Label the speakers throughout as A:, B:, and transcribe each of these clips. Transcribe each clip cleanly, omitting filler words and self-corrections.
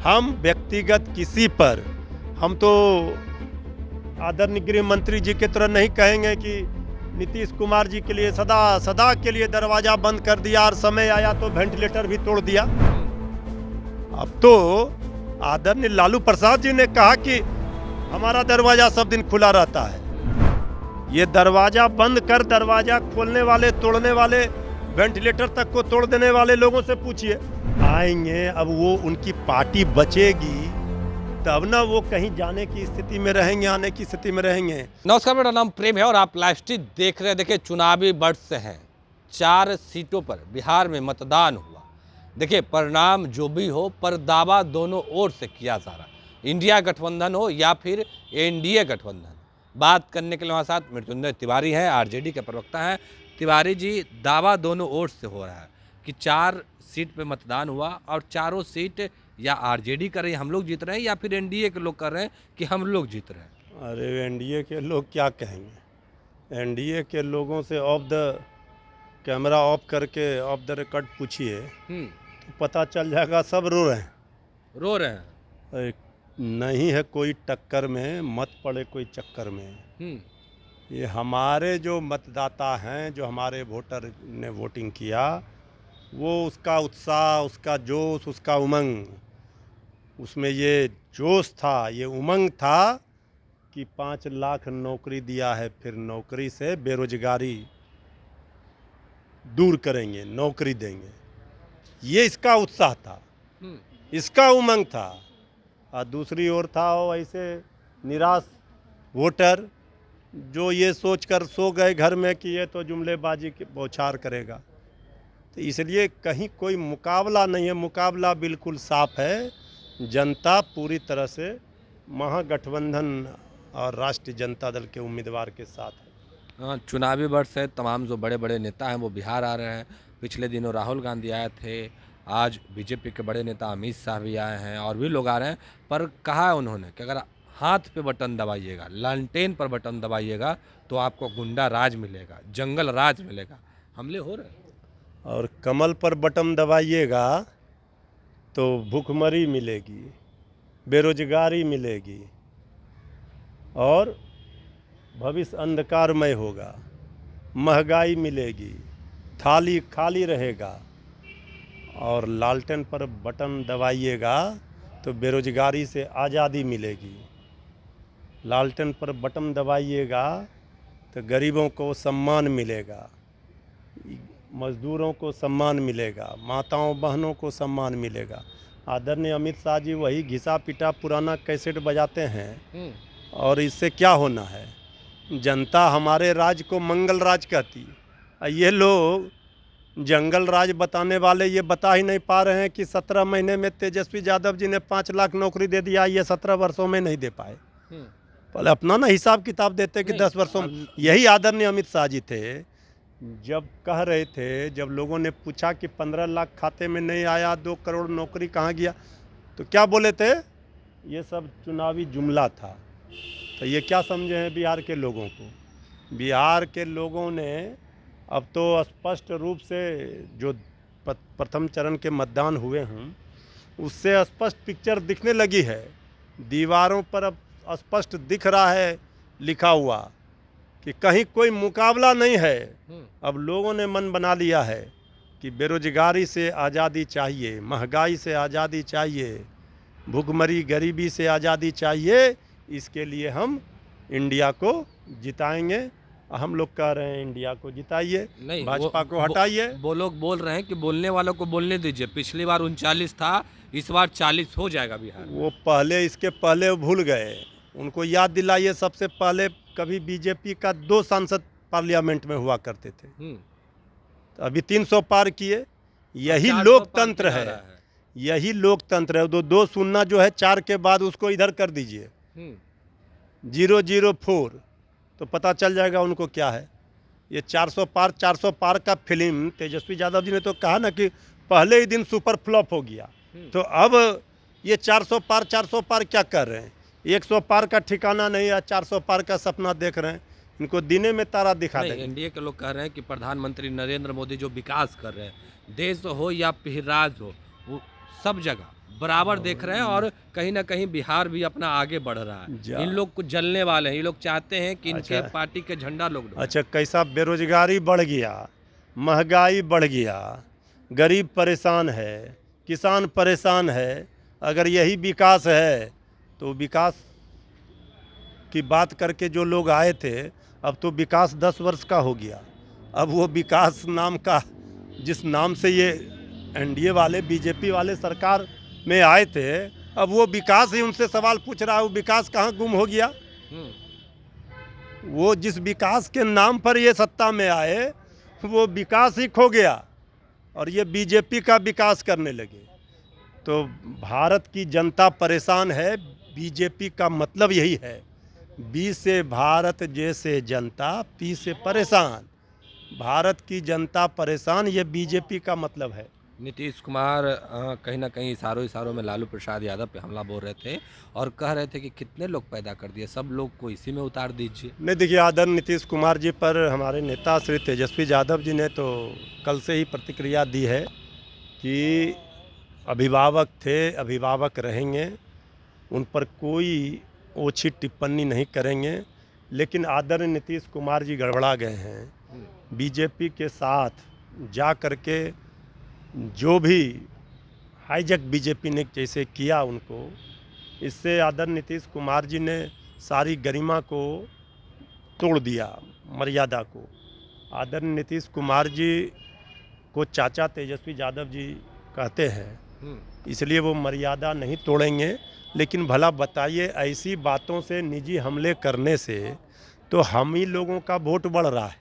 A: हम व्यक्तिगत किसी पर हम तो आदरणीय गृह मंत्री जी की तरह नहीं कहेंगे कि नीतीश कुमार जी के लिए सदा सदा के लिए दरवाजा बंद कर दिया और समय आया तो वेंटिलेटर भी तोड़ दिया। अब तो आदरणीय लालू प्रसाद जी ने कहा कि हमारा दरवाजा सब दिन खुला रहता है। ये दरवाजा बंद कर दरवाजा खोलने वाले, तोड़ने वाले, वेंटिलेटर तक को तोड़ देने वाले लोगों से पूछिए। आएंगे, अब वो उनकी पार्टी बचेगी तब ना वो कहीं जाने की स्थिति में रहेंगे, आने की स्थिति में रहेंगे।
B: नमस्कार, मेरा नाम प्रेम है और आप लाइव स्ट्रीम देख रहे हैं। देखिए, चुनावी वर्ष है, 4 सीटों पर बिहार में मतदान हुआ। देखिए, परिणाम जो भी हो, पर दावा दोनों ओर से किया जा रहा, इंडिया गठबंधन हो या फिर एनडीए गठबंधन। बात करने के लिए हमारे साथ मृत्युंजय तिवारी हैं, आरजेडी के प्रवक्ता हैं। तिवारी जी, दावा दोनों ओर से हो रहा है कि 4 सीट पे मतदान हुआ और चारों सीट या आरजेडी कर रही है, हम लोग जीत रहे हैं, या फिर एनडीए के लोग कर रहे हैं कि हम लोग जीत रहे हैं।
A: अरे एनडीए के लोग क्या कहेंगे? एनडीए के लोगों से ऑफ द कैमरा ऑफ करके ऑफ द रिकॉर्ड पूछिए तो पता चल जाएगा, सब रो रहे हैं।
B: रो रहे हैं?
A: अरे नहीं है कोई टक्कर में, मत पड़े कोई चक्कर में। ये हमारे जो मतदाता हैं, जो हमारे वोटर ने वोटिंग किया, वो उसका उत्साह, उसका जोश, उसका उमंग, उसमें ये जोश था, ये उमंग था कि 5 लाख नौकरी दिया है, फिर नौकरी से बेरोजगारी दूर करेंगे, नौकरी देंगे। ये इसका उत्साह था, इसका उमंग था। और दूसरी ओर था वो ऐसे निराश वोटर जो ये सोचकर सो गए घर में कि ये तो जुमलेबाजी की बौछार करेगा। तो इसलिए कहीं कोई मुकाबला नहीं है, मुकाबला बिल्कुल साफ है। जनता पूरी तरह से महागठबंधन और राष्ट्रीय जनता दल के उम्मीदवार के साथ है।
B: हाँ, चुनावी वर्ष है, तमाम जो बड़े बड़े नेता हैं वो बिहार आ रहे हैं। पिछले दिनों राहुल गांधी आए थे, आज बीजेपी के बड़े नेता अमित शाह भी आए हैं और भी लोग आ रहे हैं। पर कहा है उन्होंने कि अगर हाथ पे बटन दबाइएगा, लालटेन पर बटन दबाइएगा तो आपको गुंडा राज मिलेगा, जंगल राज मिलेगा। हमले हो रहे हैं।
A: और कमल पर बटन दबाइएगा तो भूखमरी मिलेगी, बेरोजगारी मिलेगी और भविष्य अंधकारमय होगा, महंगाई मिलेगी, थाली खाली रहेगा। और लालटेन पर बटन दबाइएगा तो बेरोजगारी से आज़ादी मिलेगी। लालटेन पर बटन दबाइएगा तो गरीबों को सम्मान मिलेगा, मजदूरों को सम्मान मिलेगा, माताओं बहनों को सम्मान मिलेगा। आदरणीय अमित शाह जी वही घिसा पिटा पुराना कैसेट बजाते हैं और इससे क्या होना है? जनता हमारे राज को मंगल राज कहती है। ये लोग जंगल राज बताने वाले ये बता ही नहीं पा रहे हैं कि 17 महीने में तेजस्वी यादव जी ने 5 लाख नौकरी दे दिया, ये 17 वर्षों में नहीं दे पाए। पहले अपना ना हिसाब किताब देते कि 10 वर्षों में। यही आदरणीय अमित शाह जी थे, जब कह रहे थे, जब लोगों ने पूछा कि 15 लाख खाते में नहीं आया, 2 करोड़ नौकरी कहाँ गया, तो क्या बोले थे? ये सब चुनावी जुमला था। तो ये क्या समझे हैं बिहार के लोगों को? बिहार के लोगों ने अब तो स्पष्ट रूप से जो प्रथम चरण के मतदान हुए हैं उससे स्पष्ट पिक्चर दिखने लगी है। दीवारों पर अब स्पष्ट दिख रहा है लिखा हुआ कि कहीं कोई मुकाबला नहीं है। अब लोगों ने मन बना लिया है कि बेरोजगारी से आज़ादी चाहिए, महंगाई से आज़ादी चाहिए, भूखमरी गरीबी से आज़ादी चाहिए। इसके लिए हम इंडिया को जिताएंगे। हम लोग कह रहे हैं इंडिया को जिताइए, नहीं भाजपा को हटाइए।
B: वो लोग बोल रहे हैं कि बोलने वालों को बोलने दीजिए। पिछली बार 39 था, इस बार 40 हो जाएगा बिहार।
A: वो पहले, इसके पहले भूल गए, उनको याद दिलाइए। सबसे पहले कभी बीजेपी का 2 सांसद पार्लियामेंट में हुआ करते थे, तो अभी 300 पार किए। यही लोकतंत्र है, यही लोकतंत्र है। 2 सुनना जो है 4 के बाद उसको इधर कर दीजिए, 004, तो पता चल जाएगा उनको क्या है। ये 400 पार का फिल्म तेजस्वी यादव जी ने तो कहा ना कि पहले ही दिन सुपर फ्लॉप हो गया। तो अब ये 400 पार क्या कर रहे हैं? 100 पार का ठिकाना नहीं है, 400 पार का सपना देख रहे हैं। इनको दिने में तारा दिखा देंगे।
B: एनडीए के लोग कह रहे हैं कि प्रधानमंत्री नरेंद्र मोदी जो विकास कर रहे हैं, देश हो या फिर राज्य हो, वो सब जगह बराबर देख रहे हैं और कहीं ना कहीं बिहार भी अपना आगे बढ़ रहा है। इन लोग कुछ जलने वाले हैं, ये लोग चाहते हैं कि इनके
A: अच्छा।
B: पार्टी के झंडा लोग डोले।
A: अच्छा, कैसा बेरोजगारी बढ़ गया, महंगाई बढ़ गया, गरीब परेशान है, किसान परेशान है। अगर यही विकास है तो विकास की बात करके जो लोग आए थे, अब तो विकास 10 वर्ष का हो गया। अब वो विकास नाम का, जिस नाम से ये एनडीए वाले बीजेपी वाले सरकार में आए थे, अब वो विकास ही उनसे सवाल पूछ रहा है, वो विकास कहाँ गुम हो गया। वो जिस विकास के नाम पर ये सत्ता में आए, वो विकास ही खो गया और ये बीजेपी का विकास करने लगे। तो भारत की जनता परेशान है, बीजेपी का मतलब यही है, बी से भारत, जे से जनता, पी से परेशान। भारत की जनता परेशान, ये बीजेपी का मतलब है।
B: नीतीश कुमार कहीं ना कहीं इशारों में लालू प्रसाद यादव पे हमला बोल रहे थे और कह रहे थे कि कितने लोग पैदा कर दिए, सब लोग को इसी में उतार दीजिए।
A: नहीं, देखिए, आदरणीय नीतीश कुमार जी पर हमारे नेता श्री तेजस्वी यादव जी ने तो कल से ही प्रतिक्रिया दी है कि अभिभावक थे, अभिभावक रहेंगे, उन पर कोई ओछी टिप्पणी नहीं करेंगे। लेकिन आदरणीय नीतीश कुमार जी गड़बड़ा गए हैं। बीजेपी के साथ जा करके जो भी हाईजैक बीजेपी ने जैसे किया उनको, इससे आदरणीय नीतीश कुमार जी ने सारी गरिमा को तोड़ दिया, मर्यादा को। आदरणीय नीतीश कुमार जी को चाचा तेजस्वी यादव जी कहते हैं, इसलिए वो मर्यादा नहीं तोड़ेंगे। लेकिन भला बताइए, ऐसी बातों से, निजी हमले करने से तो हम ही लोगों का वोट बढ़ रहा है।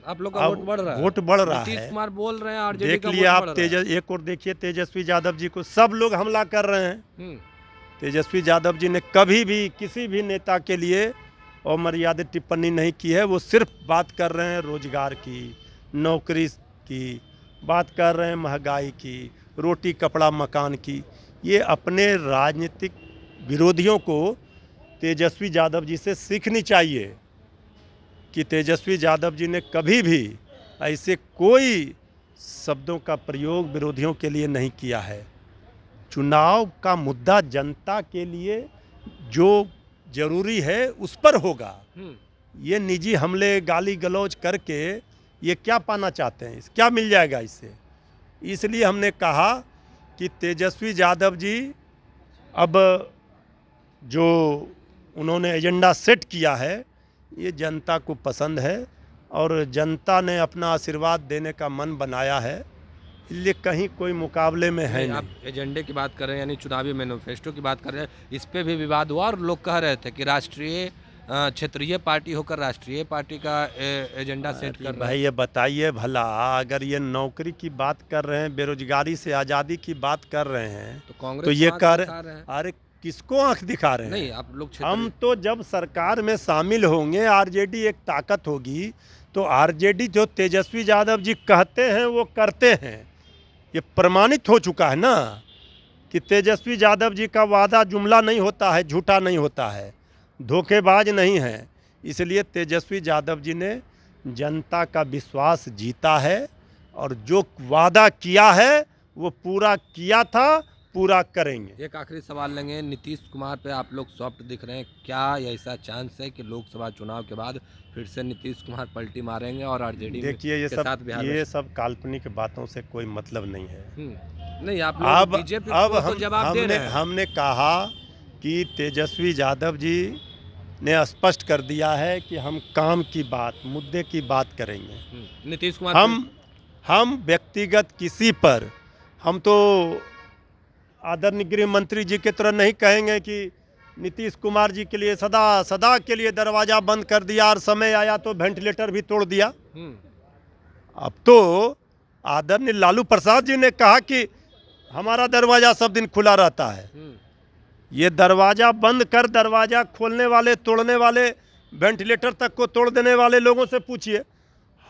B: आप लोग का वोट बढ़ रहा है,
A: वोट बढ़ रहा है।
B: नीतीश कुमार बोल रहे हैं आरजेडी
A: देख
B: का
A: लिए
B: वोट
A: आप,
B: बढ़ रहा है।
A: एक और देखिए तेजस्वी यादव जी को सब लोग हमला कर रहे हैं। तेजस्वी यादव जी ने कभी भी किसी भी नेता के लिए अमर्यादित टिप्पणी नहीं की है। वो सिर्फ बात कर रहे हैं रोजगार की, नौकरी की, बात कर रहे हैं महंगाई की, रोटी कपड़ा मकान की। ये अपने राजनीतिक विरोधियों को तेजस्वी यादव जी से सीखनी चाहिए कि तेजस्वी यादव जी ने कभी भी ऐसे कोई शब्दों का प्रयोग विरोधियों के लिए नहीं किया है। चुनाव का मुद्दा जनता के लिए जो जरूरी है उस पर होगा। ये निजी हमले, गाली गलौज करके ये क्या पाना चाहते हैं, क्या मिल जाएगा इससे। इसलिए हमने कहा कि तेजस्वी यादव जी अब जो उन्होंने एजेंडा सेट किया है, ये जनता को पसंद है और जनता ने अपना आशीर्वाद देने का मन बनाया है। इसलिए कहीं कोई मुकाबले में है नहीं।
B: आप एजेंडे की बात कर रहे हैं, यानी चुनावी मैनिफेस्टो की बात कर रहे हैं, इस पे भी विवाद हुआ और लोग कह रहे थे कि राष्ट्रीय क्षेत्रीय पार्टी होकर राष्ट्रीय पार्टी का एजेंडा सेट कर रहा है।
A: भाई ये बताइए, भला अगर ये नौकरी की बात कर रहे हैं, बेरोजगारी से आज़ादी की बात कर रहे हैं,
B: तो कांग्रेस
A: तो ये कर, अरे किसको आंख दिखा रहे हैं?
B: नहीं, आप लोग
A: हम तो जब सरकार में शामिल होंगे, आरजेडी एक ताकत होगी, तो आरजेडी जो तेजस्वी यादव जी कहते हैं वो करते हैं। ये प्रमाणित हो चुका है ना कि तेजस्वी यादव जी का वादा जुमला नहीं होता है, झूठा नहीं होता है, धोखेबाज नहीं है। इसलिए तेजस्वी यादव जी ने जनता का विश्वास जीता है और जो वादा किया है वो पूरा किया था, पूरा करेंगे।
B: एक आखिरी सवाल लेंगे, नीतीश कुमार पे आप लोग सॉफ्ट दिख रहे हैं, क्या ऐसा चांस है कि लोकसभा चुनाव के बाद फिर से नीतीश कुमार पलटी मारेंगे और आरजेडी
A: देखिए, ये सब काल्पनिक बातों से कोई मतलब नहीं है।
B: नहीं, आप लोग बीजेपी को तो जवाब दे रहे हैं।
A: हमने कहा कि तेजस्वी यादव जी ने स्पष्ट कर दिया है कि हम काम की बात, मुद्दे की बात करेंगे।
B: नीतीश कुमार
A: हम व्यक्तिगत किसी पर, हम तो आदरणीय गृह मंत्री जी की तरह नहीं कहेंगे कि नीतीश कुमार जी के लिए सदा के लिए दरवाजा बंद कर दिया और समय आया तो वेंटिलेटर भी तोड़ दिया। अब तो आदरणीय लालू प्रसाद जी ने कहा कि हमारा दरवाजा सब दिन खुला रहता है। ये दरवाजा बंद कर दरवाजा खोलने वाले, तोड़ने वाले, वेंटिलेटर तक को तोड़ देने वाले लोगों से पूछिए।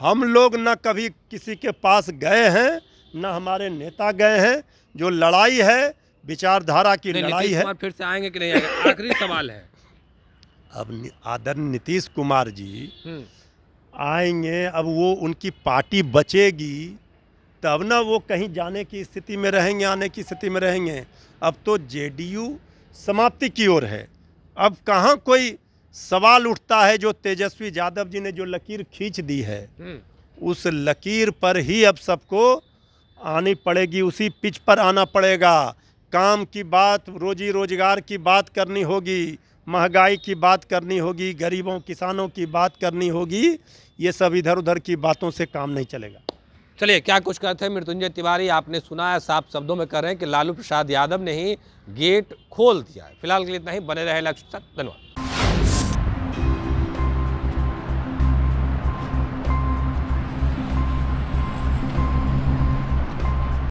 A: हम लोग न कभी किसी के पास गए हैं, न हमारे नेता गए हैं। जो लड़ाई है विचारधारा की लड़ाई है।
B: फिर से आएंगे कि नहीं आएंगे? आखिरी सवाल है।
A: अब आदरणीय नीतीश कुमार जी आएंगे, अब वो उनकी पार्टी बचेगी तब ना वो कहीं जाने की स्थिति में रहेंगे, आने की स्थिति में रहेंगे। अब तो जेडीयू समाप्ति की ओर है। अब कहाँ कोई सवाल उठता है? जो तेजस्वी यादव जी ने जो लकीर खींच दी है, उस लकीर पर ही अब सबको आनी पड़ेगी, उसी पिच पर आना पड़ेगा। काम की बात, रोजी रोजगार की बात करनी होगी, महंगाई की बात करनी होगी, गरीबों किसानों की बात करनी होगी। ये सब इधर उधर की बातों से काम नहीं चलेगा।
B: चलिए, क्या कुछ कहते हैं मृत्युंजय तिवारी? आपने सुना है, साफ शब्दों में कह रहे हैं कि लालू प्रसाद यादव ने ही गेट खोल दिया है। फिलहाल के लिए इतना ही। बने रहे लक्ष्य तक। धन्यवाद।